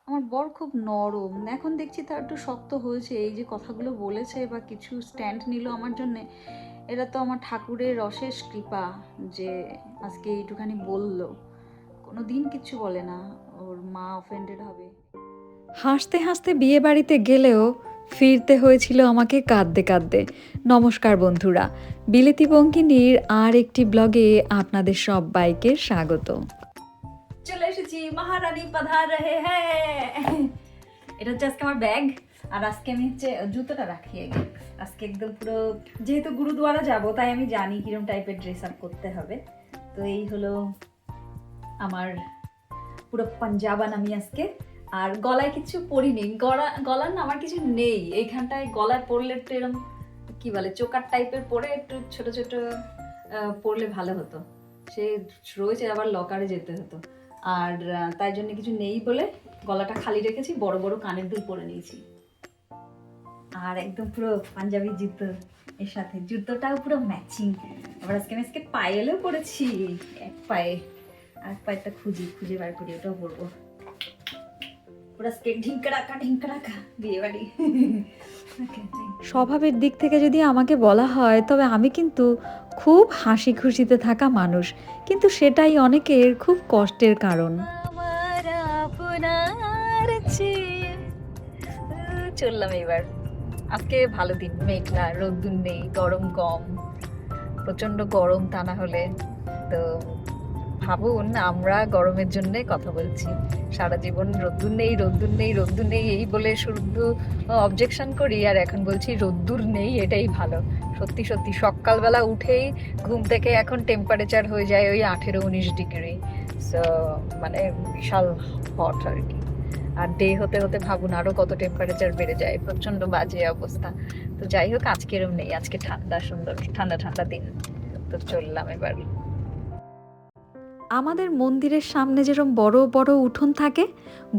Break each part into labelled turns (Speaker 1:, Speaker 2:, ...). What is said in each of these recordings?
Speaker 1: আমার বর খুব নরম, এখন দেখছি তার একটু শক্ত হয়েছে। এই যে কথাগুলো বলেছে বা কিছু স্ট্যান্ড নিল আমার জন্যে, এটা তো আমার ঠাকুরের অশেষ কৃপা যে আজকে এইটুখানি বললো। কোনো দিন কিচ্ছু বলে না, ওর মা অফেন্ডেড হবে।
Speaker 2: হাসতে হাসতে বিয়ে বাড়িতে গেলেও ফিরতে হয়েছিল আমাকে কাঁদতে কাঁদতে। নমস্কার বন্ধুরা, বিলেতি বঙ্কিনীর আর একটি ব্লগে আপনাদের সবাইকে স্বাগত।
Speaker 1: চলে এসেছি, মহারানী পাধার রহে হ্যাঁ। এটা হচ্ছে আজকে আমার ব্যাগ, আর আজকে আমি হচ্ছে জুতোটা রাখি আগে। আজকে একদম পুরো, যেহেতু গুরুদুয়ারা যাব তাই আমি জানি কিরকম টাইপের ড্রেস আপ করতে হবে। তো এই হলো আমার পুরো পাঞ্জাবান আমি আজকে। আর গলায় কিছু পরিনি, গলার না আমার কিছু নেই এইখানটায়। গলায় পরলে একটু এরকম কি বলে চোকার টাইপের পরে একটু ছোট ছোট পরলে ভালো হতো। সে রয়েছে, আবার লকারে যেতে হতো। আর তাই জন্য কিছু নেই বলে গলাটা খালি রেখেছি, বড় বড় কানের দুল পরে নিয়েছি। আর একদম পুরো পাঞ্জাবি জুতো, এর সাথে জুতোটাও পুরো ম্যাচিং। আবার আজকে পায়েলেও পরেছি, এক পায়ে। আর পায়েরটা খুঁজে বার করি, ওটাও পরবো। পুরো আজকে ঢিঙ্কা বিয়ে বাড়ি।
Speaker 2: স্বভাবের দিক থেকে যদি আমাকে বলা হয় তবে আমি কিন্তু খুব হাসি খুশিতে থাকা মানুষ, কিন্তু সেটাই অনেকের খুব কষ্টের কারণ।
Speaker 1: চললাম এবার। আজকে ভালো দিন, মেঘলা, রোদ্দুর নেই, গরম কম। প্রচন্ড গরম তা না হলে তো ভাবুন আমরা গরমের জন্য কথা বলছি। সারা জীবন রোদ্দুর নেই রোদ্দুর নেই রোদ্দুর নেই এই বলে শুধু অবজেকশন করি, আর এখন বলছি রোদ্দুর নেই, এটাই ভালো। সত্যি সত্যি সকালবেলা উঠেই ঘুম থেকে এখন টেম্পারেচার হয়ে যায় ওই 18-19 ডিগ্রি। সো মানে বিশাল হট আর কি। আর ডে হতে হতে ভাবুন আরো কত টেম্পারেচার বেড়ে যায়, প্রচন্ড বাজে অবস্থা। তো যাই হোক, আজকে এরম নেই, আজকে ঠান্ডা, সুন্দর ঠান্ডা ঠান্ডা দিন। তো চললাম এবার।
Speaker 2: আমাদের মন্দিরের সামনে যেরকম বড় বড় উঠোন থাকে,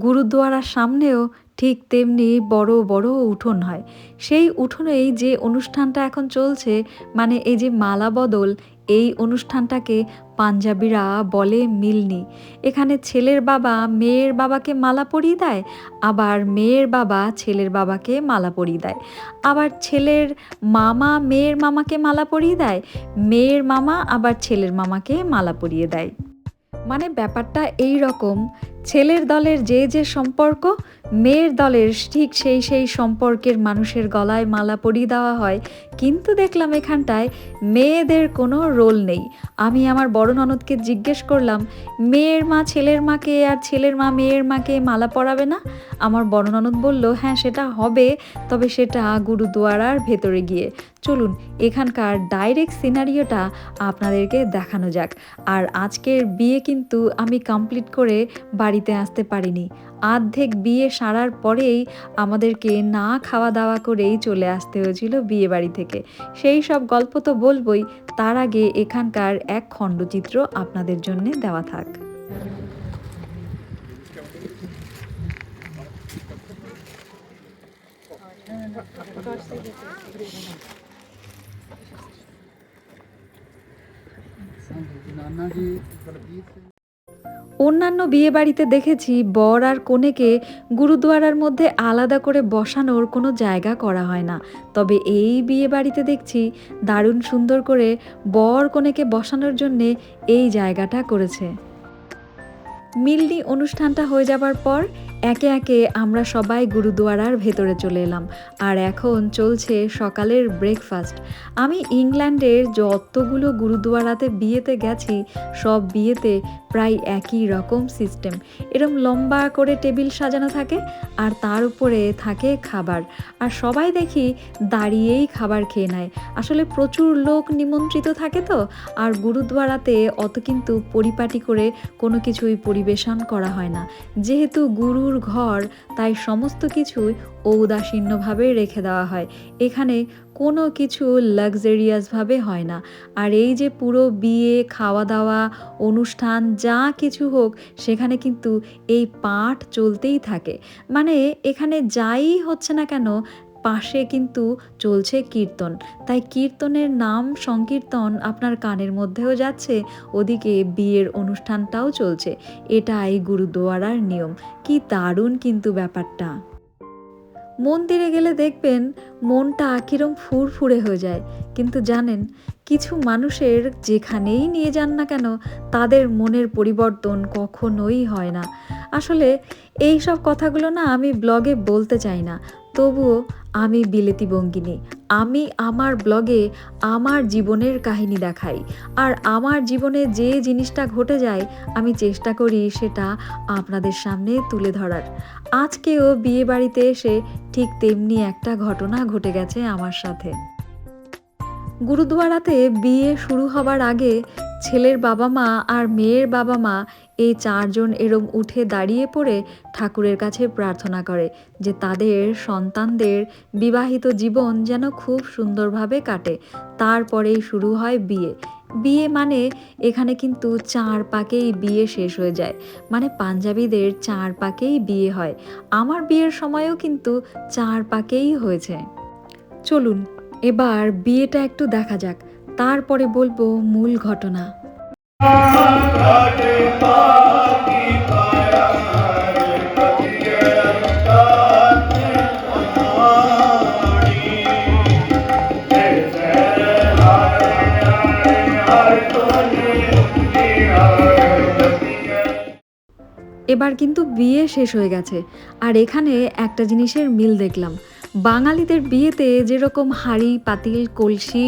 Speaker 2: গুরুদুয়ারার সামনেও ঠিক তেমনি বড় বড় উঠোন হয়। সেই উঠোনেই যে অনুষ্ঠানটা এখন চলছে, মানে এই যে মালা বদল, এই অনুষ্ঠানটাকে পাঞ্জাবিরা বলে মিলনি। এখানে ছেলের বাবা মেয়ের বাবাকে মালা পরিয়ে দেয়, আবার মেয়ের বাবা ছেলের বাবাকে মালা পরিয়ে দেয়, আবার ছেলের মামা মেয়ের মামাকে মালা পরিয়ে দেয়, মেয়ের মামা আবার ছেলের মামাকে মালা পরিয়ে দেয়। মানে ব্যাপারটা এই রকম, ছেলের দলের যে যে সম্পর্ক, মেয়ের দলের ঠিক সেই সম্পর্কের মানুষের গলায় মালা পরিয়ে দেওয়া হয়। কিন্তু দেখলাম এখানটায় মেয়েদের কোনো রোল নেই। আমি আমার বড় ননদকে জিজ্ঞেস করলাম, মেয়ের মা ছেলের মাকে আর ছেলের মা মেয়ের মাকে মালা পরাবে না? আমার বড় ননদ বলল, হ্যাঁ সেটা হবে, তবে সেটা গুরুদুয়ারার ভেতরে গিয়ে। চলুন এখানকার ডাইরেক্ট সিনারিওটা আপনাদেরকে দেখানো যাক। আর আজকের বিয়ে কিন্তু আমি কমপ্লিট করে বাড়িতে আসতে পারিনি। অর্ধেক বিয়ে সারার পরেই আমাদেরকে না খাওয়া দাওয়া করেই চলে আসতে হয়েছিল বিয়ে বাড়ি থেকে। সেই সব গল্প তো বলবই, তার আগে এখানকার এক খণ্ডচিত্র আপনাদের জন্য দেওয়া থাক। অন্যান্য বিয়েবাড়িতে দেখেছি বর আর কনেকে গুরুদুয়ারার মধ্যে আলাদা করে বসানোর কোনো জায়গা করা হয় না, তবে এই বিয়েবাড়িতে দেখছি দারুণ সুন্দর করে বর কনেকে বসানোর জন্যে এই জায়গাটা করেছে। মিলনি অনুষ্ঠানটা হয়ে যাবার পর একে একে আমরা সবাই গুরুদুয়ারার ভেতরে চলে এলাম। আর এখন চলছে সকালের ব্রেকফাস্ট। আমি ইংল্যান্ডের যতগুলো গুরুদুয়ারাতে বিয়েতে গেছি, সব বিয়েতে প্রায় একই রকম সিস্টেম। এরম লম্বা করে টেবিল সাজানো থাকে, আর তার উপরে থাকে খাবার, আর সবাই দেখি দাঁড়িয়েই খাবার খেয়ে নেয়। আসলে প্রচুর লোক নিমন্ত্রিত থাকে তো, আর গুরুদুয়ারাতে অত কিন্তু পরিপাটি করে কোনো কিছুই পরিবেশন করা হয় না। যেহেতু গুরুর ঘর, তাই সমস্ত কিছুই ঔদাসীন্যভাবে রেখে দেওয়া হয়। এখানে কোনো কিছু লাক্সারিয়াসভাবে হয় না। আর এই যে পুরো বিয়ে, খাওয়া দাওয়া, অনুষ্ঠান যা কিছু হোক, সেখানে কিন্তু এই পাঠ চলতেই থাকে। মানে এখানে যাই হচ্ছে না কেন, পাশে কিন্তু চলছে কীর্তন, তাই কীর্তনের নাম সংকীর্তন আপনার কানের মধ্যেও যাচ্ছে, ওদিকে বিয়ের অনুষ্ঠানটাও চলছে। এটাই গুরুদুয়ারার নিয়ম। কি দারুণ কিন্তু ব্যাপারটা। মন্দিরে গেলে দেখবেন মনটা কিরম ফুরফুরে হয়ে যায়, কিন্তু জানেন কিছু মানুষের যেখানেই নিয়ে যান না কেন তাদের মনের পরিবর্তন কখনোই হয় না। আসলে এই সব কথাগুলো না আমি ব্লগে বলতে চাই না, তবুও আমি বিলেতি বঙ্গিনী, আমি আমার ব্লগে আমার জীবনের কাহিনী দেখাই, আর আমার জীবনে যে জিনিসটা ঘটে যায় আমি চেষ্টা করি সেটা আপনাদের সামনে তুলে ধরার। আজকেও বিয়ে বাড়িতে এসে ঠিক তেমনি একটা ঘটনা ঘটে গেছে আমার সাথে। গুরুদুয়ারাতে বিয়ে শুরু হবার আগে ছেলের বাবা মা আর মেয়ের বাবা মা এই চারজন এরম উঠে দাঁড়িয়ে পড়ে ঠাকুরের কাছে প্রার্থনা করে যে তাদের সন্তানদের বিবাহিত জীবন যেন খুব সুন্দরভাবে কাটে। তারপরেই শুরু হয় বিয়ে। বিয়ে মানে এখানে কিন্তু 4 পাকেই বিয়ে শেষ হয়ে যায়, মানে পাঞ্জাবিদের 4 পাকেই বিয়ে হয়। আমার বিয়ের সময়ও কিন্তু 4 পাকেই হয়েছে। চলুন এবার বিয়েটা একটু দেখা যাক, তারপরে বলবো মূল ঘটনা। এবার কিন্তু বিয়ে শেষ হয়ে গেছে, আর এখানে একটা জিনিসের মিল দেখলাম। বাঙালিদের বিয়েতে যেরকম হাঁড়ি পাতিল কলসি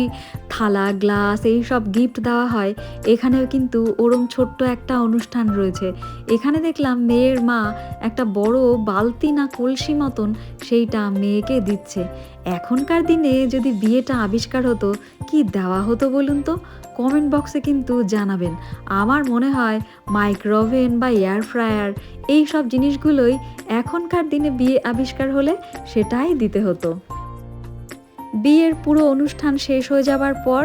Speaker 2: থালা গ্লাস এই সব গিফট দেওয়া হয়, এখানেও কিন্তু ওরম ছোট্ট একটা অনুষ্ঠান রয়েছে। এখানে দেখলাম মেয়ের মা একটা বড় বালতি না কলসি মতন সেইটা মেয়েকে দিচ্ছে। এখনকার দিনে যদি বিয়েটা আবিষ্কার হতো কি দেওয়া হতো বলুন তো? কমেন্ট বক্সে কিন্তু জানাবেন। আমার মনে হয় মাইক্রোওভেন বা এয়ার ফ্রায়ার এই সব জিনিসগুলোই এখনকার দিনে বিয়ে আবিষ্কার হলে সেটাই দিতে হতো। বিয়ের পুরো অনুষ্ঠান শেষ হয়ে যাবার পর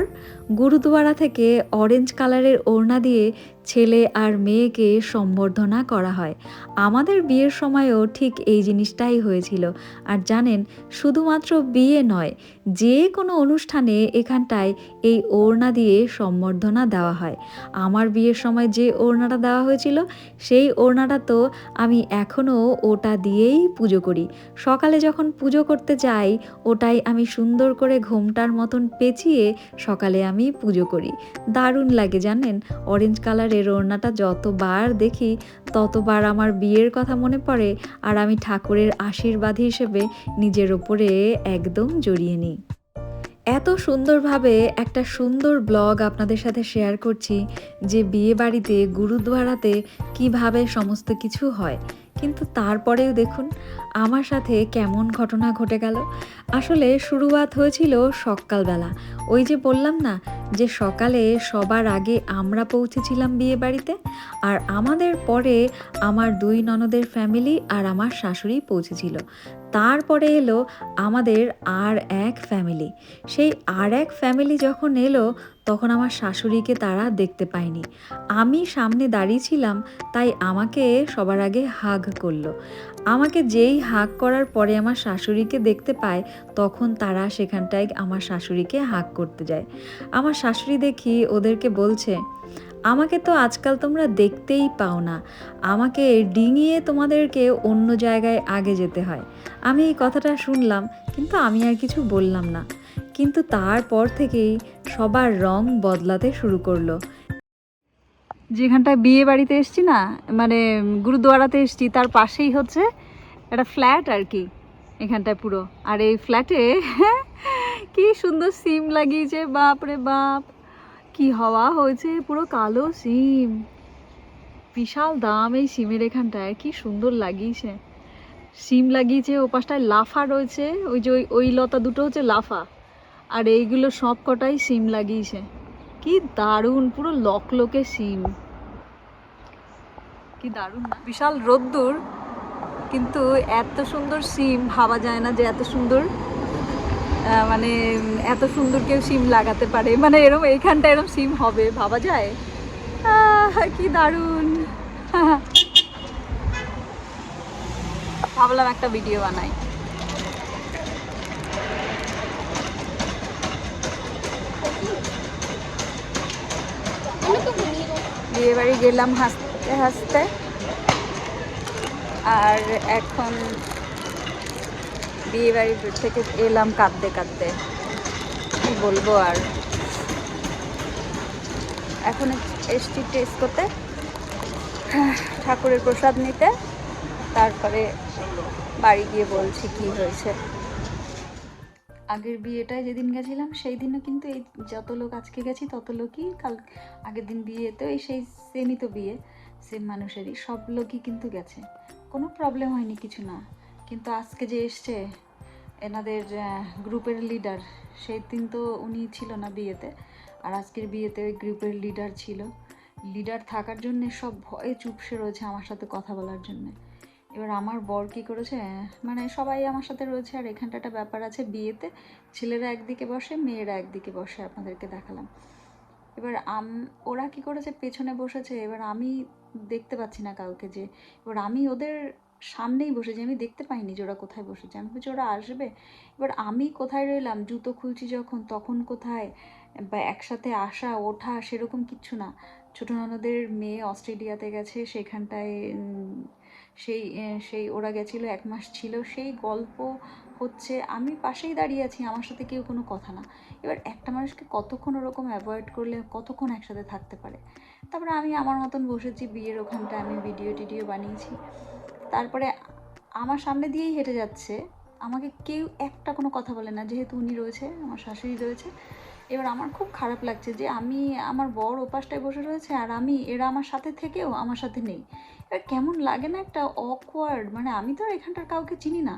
Speaker 2: গুরুদুয়ারা থেকে অরেঞ্জ কালারের ওড়না দিয়ে ছেলে আর মেয়েকে সম্বর্ধনা করা হয়। আমাদের বিয়ের সময়ও ঠিক এই জিনিসটাই হয়েছিল। আর জানেন শুধুমাত্র বিয়ে নয়, যে কোনো অনুষ্ঠানে এখানটায় এই ওড়না দিয়ে সম্বর্ধনা দেওয়া হয়। আমার বিয়ের সময় যে ওড়নাটা দেওয়া হয়েছিল সেই ওড়নাটা তো আমি এখনও ওটা দিয়েই পুজো করি। সকালে যখন পুজো করতে যাই ওটাই আমি সুন্দর করে ঘোমটার মতন পেঁচিয়ে সকালে আমি পুজো করি। দারুণ লাগে জানেন, অরেঞ্জ কালারের ওড়নাটা যতবার দেখি ততবার আমার বিয়ের কথা মনে পড়ে, আর আমি ঠাকুরের আশীর্বাদ হিসেবে নিজের ওপরে একদম জড়িয়ে নিই। এত সুন্দরভাবে একটা সুন্দর ব্লগ আপনাদের সাথে শেয়ার করছি যে বিয়ে বাড়িতে গুরুদুয়ারাতে কিভাবে সমস্ত কিছু হয়, কিন্তু তারপরেও দেখুন আমার সাথে কেমন ঘটনা ঘটে গেল। আসলে শুরুয়াত হয়েছিল সকালবেলা, ওই যে বললাম না যে সকালে সবার আগে আমরা পৌঁছেছিলাম বিয়ে বাড়িতে, আর আমাদের পরে আমার 2 ননদের ফ্যামিলি আর আমার শাশুড়ি পৌঁছেছিল। তারপরে এলো আমাদের আর এক ফ্যামিলি। সেই আর এক ফ্যামিলি যখন এলো তখন আমার শাশুড়িকে তারা দেখতে পায়নি। আমি সামনে দাঁড়িয়েছিলাম তাই আমাকে সবার আগে হাগ করলো। আমাকে যেই হাগ করার পরে আমার শাশুড়িকে দেখতে পায় তখন তারা সেখানটায় আমার শাশুড়িকে হাগ করতে যায়। আমার শাশুড়ি দেখি ওদেরকে বলছে, আমাকে তো আজকাল তোমরা দেখতেই পাও না, আমাকে ডিঙিয়ে তোমাদেরকে অন্য জায়গায় আগে যেতে হয়। আমি এই কথাটা শুনলাম কিন্তু আমি আর কিছু বললাম না। কিন্তু তারপর থেকেই সবার রং বদলাতে শুরু করলো।
Speaker 1: যেখানটায় বিয়ে বাড়িতে এসছি না, মানে গুরুদুয়ারাতে এসছি, তার পাশেই হচ্ছে একটা ফ্ল্যাট আর কি এখানটায় পুরো। আর এই ফ্ল্যাটে কি সুন্দর সিম লাগিয়েছে, বাপ রে বাপ, কি হাওয়া হয়েছে, পুরো কালো সিম, বিশাল দাম এই সিমের। এখানটায় কি সুন্দর লাগিয়েছে, সিম লাগিয়েছে, ও পাশটায় লাফা রয়েছে, ওই যে ওই লতা দুটো হচ্ছে লাফা, আর এইগুলো সব কটাই সিম লাগিয়েছে। কি দারুণ, পুরো লকলকে সিম, কি দারুণ না? বিশাল রোদ্দুর, কিন্তু এত সুন্দর সিম ভাবা যায় না যে এত সুন্দর, মানে এত সুন্দর কেউ সিম লাগাতে পারে, মানে এরম এইখানটা এরম সিম হবে ভাবা যায়? কি দারুণ। ভাবলাম একটা ভিডিও বানাই। বিয়ে বাড়ি গেলাম হাসতে হাসতে, আর এখন বিয়ে বাড়ি থেকে এলাম কাঁদতে কাঁদতে। কি বলবো আর, এখন এসছি টেস্ট করতে, ঠাকুরের প্রসাদ নিতে, তারপরে বাড়ি গিয়ে বলছি কি হয়েছে। আগের বিয়েটায় যেদিন গেছিলাম সেই দিনও কিন্তু এই যত লোক আজকে গেছি তত লোকই কাল আগের দিন বিয়েতেও এই সেই সেমই তো বিয়ে, সেম মানুষেরই সব লোকই কিন্তু গেছে, কোনো প্রবলেম হয়নি, কিছু না। কিন্তু আজকে যে এসছে এনাদের গ্রুপের লিডার, সেই দিন তো উনি ছিল না বিয়েতে, আর আজকের বিয়েতে ওই গ্রুপের লিডার ছিল। লিডার থাকার জন্যে সব ভয়ে চুপসে রয়েছে আমার সাথে কথা বলার জন্যে। এবার আমার বর কী করেছে, মানে সবাই আমার সাথে রয়েছে, আর এখানটা একটা ব্যাপার আছে, বিয়েতে ছেলেরা একদিকে বসে মেয়েরা একদিকে বসে, আপনাদেরকে দেখালাম। এবার ওরা কি করেছে, পেছনে বসেছে, এবার আমি দেখতে পাচ্ছি না কাউকে, যে এবার আমি ওদের সামনেই বসেছি, আমি দেখতে পাইনি যে ওরা কোথায় বসেছে, আমি বলছি ওরা আসবে, এবার আমি কোথায় রইলাম, জুতো খুলছি যখন তখন কোথায়, বা একসাথে আসা ওঠা সেরকম কিচ্ছু না। ছোটো ননদের মেয়ে অস্ট্রেলিয়াতে গেছে, সেখানটায় সেই সেই ওরা গেছিলো, 1 মাস ছিল, সেই গল্প হচ্ছে, আমি পাশেই দাঁড়িয়ে আছি, আমার সাথে কেউ কোনো কথা না। এবার একটা মানুষকে কতক্ষণ ওরকম অ্যাভয়েড করলে কতক্ষণ একসাথে থাকতে পারে। তারপরে আমি আমার মতন বসেছি বিয়ের ওখানটায়, আমি ভিডিও টিডিও বানিয়েছি। তারপরে আমার সামনে দিয়েই হেঁটে যাচ্ছে, আমাকে কেউ একটা কোনো কথা বলে না, যেহেতু উনি রয়েছে, আমার শাশুড়ি রয়েছে। এবার আমার খুব খারাপ লাগছে যে আমি, আমার বর ওপাশটায় বসে রয়েছে, আর আমি, এরা আমার সাথে থেকেও আমার সাথে নেই। এবার কেমন লাগে না, একটা অকওয়ার্ড, মানে আমি তো এখানটার কাউকে চিনি না,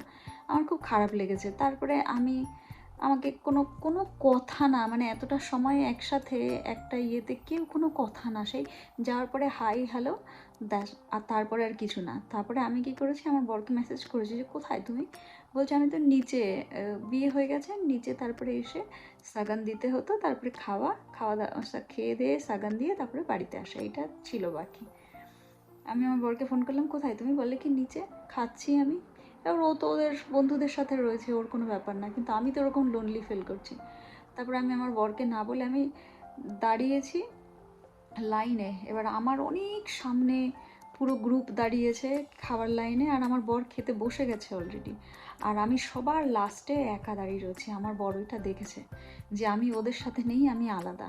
Speaker 1: আমার খুব খারাপ লেগেছে। তারপরে আমাকে কোনো কোনো কথা না, মানে এতটা সময় একসাথে একটা ইয়েতে কেউ কোনো কথা না, সেই যাওয়ার পরে হাই হ্যালো ব্যাস, আর তারপরে আর কিছু না। তারপরে আমি কি করেছি, আমার বরকে মেসেজ করেছি যে কোথায় তুমি, বলছে আমি তো নিচে, বিয়ে হয়ে গেছে নিচে, তারপরে এসে সাগান দিতে হতো, তারপরে খাওয়া দাওয়া খেয়ে দিয়ে সাগান দিয়ে তারপরে বাড়িতে আসা, এটা ছিল বাকি। আমি আমার বরকে ফোন করলাম, কোথায় তুমি, বলে কি নিচে খাচ্ছি আমি। এবার ও তো ওদের বন্ধুদের সাথে রয়েছে, ওর কোনো ব্যাপার না, কিন্তু আমি তো ওরকম লোনলি ফিল করছি। তারপরে আমি আমার বরকে না বলে আমি দাঁড়িয়েছি লাইনে, এবার আমার অনেক সামনে পুরো গ্রুপ দাঁড়িয়েছে খাবার লাইনে, আর আমার বর খেতে বসে গেছে অলরেডি, আর আমি সবার লাস্টে একা দাঁড়িয়ে রয়েছি। আমার বর ওইটা দেখেছে যে আমি ওদের সাথে নেই, আমি আলাদা।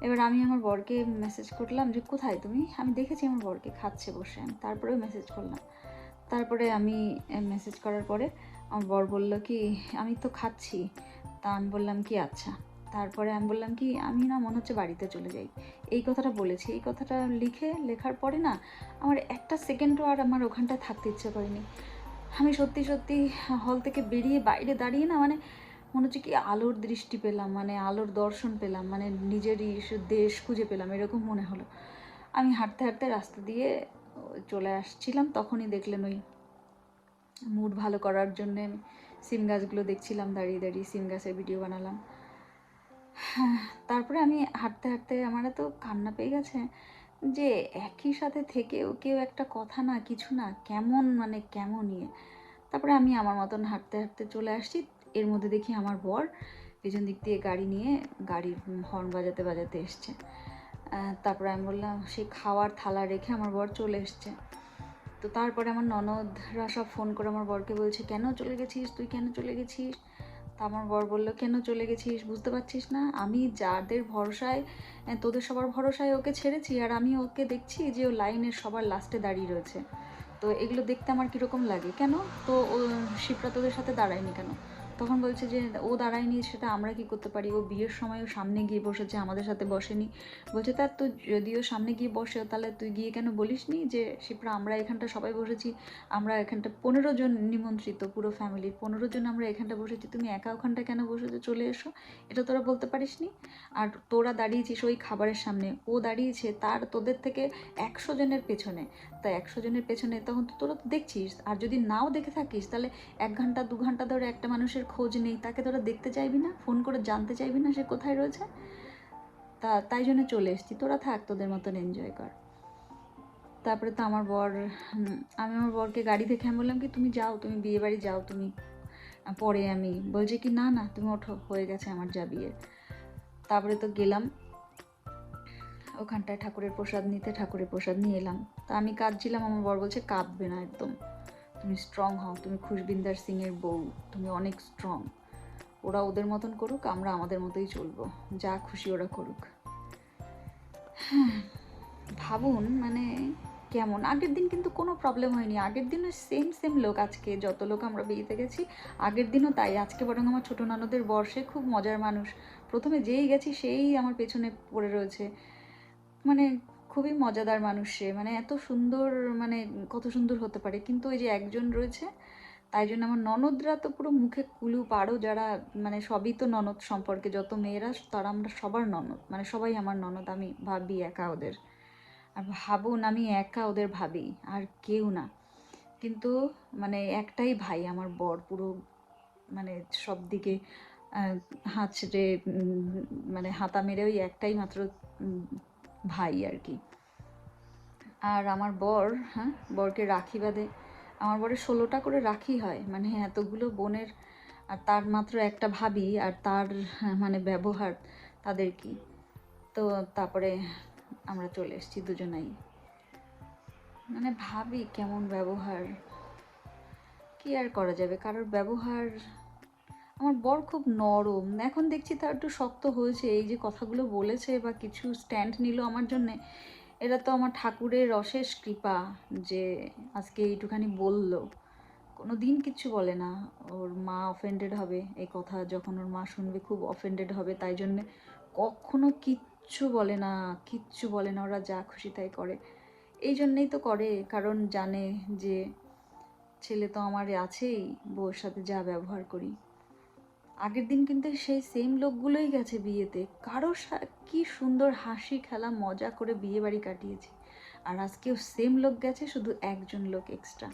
Speaker 1: এবার আমি আমার বরকে মেসেজ করলাম যে কোথায় তুমি, আমি দেখেছি আমার বরকে খাচ্ছে বসে, আমি তারপরেও মেসেজ করলাম। তারপরে আমি মেসেজ করার পরে আমার বর বললো কি আমি তো খাচ্ছি, তা আমি বললাম কি আচ্ছা। তারপরে আমি বললাম কি আমি না মনে হচ্ছে বাড়িতে চলে যাই, এই কথাটা বলেছি। এই কথাটা লেখার পরে না আমার একটা সেকেন্ডও আর আমার ওখানটায় থাকতে ইচ্ছে করেনি। আমি সত্যি সত্যি হল থেকে বেরিয়ে বাইরে দাঁড়িয়ে না, মানে মনে হচ্ছে কি আলোর দৃষ্টি পেলাম, মানে আলোর দর্শন পেলাম, মানে নিজেরই দেশ খুঁজে পেলাম, এরকম মনে হলো। আমি হাঁটতে হাঁটতে রাস্তা দিয়ে চলে আসছিলাম, তখনই দেখলেন ওই মুড ভালো করার জন্যে সিম গাছগুলো দেখছিলাম, দাঁড়িয়ে দাঁড়িয়ে সিম গাছের ভিডিও বানালাম। হ্যাঁ, তারপরে আমি হাঁটতে হাঁটতে আমার এত কান্না পেয়ে গেছে যে একই সাথে থেকেও কেউ একটা কথা না, কিছু না, কেমন মানে কেমন ইয়ে। তারপরে আমি আমার মতন হাঁটতে হাঁটতে চলে আসছি, এর মধ্যে দেখি আমার বর পেছন দিক দিয়ে গাড়ি নিয়ে গাড়ির হর্ন বাজাতে বাজাতে এসছে। তারপরে আমি বললাম, সেই খাওয়ার থালা রেখে আমার বর চলে এসছে। তো তারপরে আমার ননদরা সব ফোন করে আমার বরকে বলছে কেন চলে গেছিস, তুই কেন চলে গেছিস। তা আমার বর বললো কেন চলে গেছিস, বুঝতে পারছিস না, আমি যাদের ভরসায়, তোদের সবার ভরসায় ওকে ছেড়েছি, আর আমি ওকে দেখছি যে ও লাইনের সবার লাস্টে দাঁড়িয়ে রয়েছে। তো এগুলো দেখতে আমার কীরকম লাগে, কেন তো ও শিপ্রা তোদের সাথে দাঁড়ায়নি কেন। তখন বলছে যে ও দাঁড়ায়নি সেটা আমরা কি করতে পারি, ও বিয়ের সময় ও সামনে গিয়ে বসেছে, আমাদের সাথে বসেনি। বলছে তার তো যদিও সামনে গিয়ে বসে, তাহলে তুই গিয়ে কেন বলিসনি যে শিপ্রা আমরা এখানটা সবাই বসেছি, আমরা এখানটা 15 জন নিমন্ত্রিত, পুরো ফ্যামিলির 15 জন আমরা এখানটা বসেছি, তুমি একা ওখানটা কেন বসেছো, চলে এসো, এটা তোরা বলতে পারিসনি। আর তোরা দাঁড়িয়েছিস ওই খাবারের সামনে, ও দাঁড়িয়েছে তার তোদের থেকে 100 জনের পেছনে, তাই 100 জনের পেছনে, তখন তো তোরা তো দেখছিস, আর যদি নাও দেখে থাকিস তাহলে 1 ঘন্টা 2 ঘন্টা ধরে একটা মানুষের খোঁজ নেই, তাকে তোরা দেখতে চাইবি না, ফোন করে জানতে চাইবি না সে কোথায় রয়েছে। তাই জন্য চলে এসেছি, তোরা থাক তোদের মতন এনজয় কর। তারপরে তো আমার বর, আমি আমার বরকে গাড়ি থেকে আমি বললাম কি তুমি যাও, তুমি বিয়ে বাড়ি যাও, তুমি পরে, আমি বলছি কি না না তুমি ওঠো, হয়ে গেছে আমার যা বিয়ে। তারপরে তো গেলাম, ওখানটায় ঠাকুরের প্রসাদ নিতে, ঠাকুরের প্রসাদ নিয়ে এলাম। তা আমি কাঁদছিলাম, আমার বর বলছে কাঁদবে না একদম, তুমি স্ট্রং হও, তুমি খুশবিন্দার সিংয়ের বউ, তুমি অনেক স্ট্রং। ওরা ওদের মতন করুক, আমরা আমাদের মতোই চলবো, যা খুশি ওরা করুক। হ্যাঁ, ভাবুন মানে কেমন। আগের দিন কিন্তু কোনো প্রবলেম হয়নি, আগের দিনও সেম লোক, আজকে যত লোক আমরা বিয়েতে গেছি আগের দিনও তাই। আজকে বরং আমার ছোটো ননদের বর্ষে খুব মজার মানুষ, প্রথমে যেই গেছি সেই আমার পেছনে পড়ে রয়েছে, মানে খুবই মজাদার মানুষ সে, মানে এত সুন্দর, মানে কত সুন্দর হতে পারে। কিন্তু ওই যে একজন রয়েছে, তাই জন্য আমার ননদরা তো পুরো মুখে কুলু পারো, যারা মানে সবই তো ননদ সম্পর্কে, যত মেয়েরা তারা আমরা সবার ননদ, মানে সবাই আমার ননদ, আমি ভাবি একা ওদের। আর ভাবুন আমি একা ওদের ভাবি, আর কেউ না। কিন্তু মানে একটাই ভাই আমার বর, পুরো মানে সব দিকে হাত ছেড়ে মানে হাতা মেরে ওই একটাই মাত্র ভাই আর কি। আর আমার বর, হ্যাঁ, বরকে রাখি বাঁধে, আমার বরের 16টা করে রাখি হয়, মানে এতগুলো বোনের, আর তার মাত্র একটা ভাবি, আর তার মানে ব্যবহার তাদের কি। তো তারপরে আমরা চলে এসেছি দুজনাই, মানে ভাবি কেমন ব্যবহার, কি আর করা যাবে, কারোর ব্যবহার। আমার বর খুব নরম, এখন দেখছি তার একটু শক্ত হয়েছে, এই যে কথাগুলো বলেছে বা কিছু স্ট্যান্ড নিল আমার জন্যে, এটা তো আমার ঠাকুরের অশেষ কৃপা যে আজকে এইটুখানি বললো। কোনো দিন কিচ্ছু বলে না, ওর মা অফেন্ডেড হবে এই কথা যখন ওর মা শুনবে, খুব অফেন্ডেড হবে, তাই জন্যে কখনো কিচ্ছু বলে না, কিচ্ছু বলে না, ওরা যা খুশি তাই করে। এই জন্যেই তো করে, কারণ জানে যে ছেলে তো আমার আছেই, বউর সাথে যা ব্যবহার করি। আগের দিন কিন্তু সেই সেম লোকগুলোই গেছে বিয়েতে, কি সুন্দর হাসি খেলা মজা করে বিয়ে বাড়ি কাটিয়েছি। আর আজকেও সেম লোক গেছে, শুধু একজন লোক এক্সট্রা,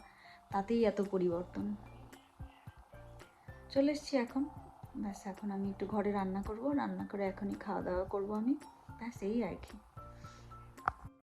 Speaker 1: তাতেই এত পরিবর্তন। চলে এসছি এখন, ব্যাস এখন আমি একটু ঘরে রান্না করব, রান্না করে এখনই খাওয়া দাওয়া করব আমি, ব্যাস এই আর কি।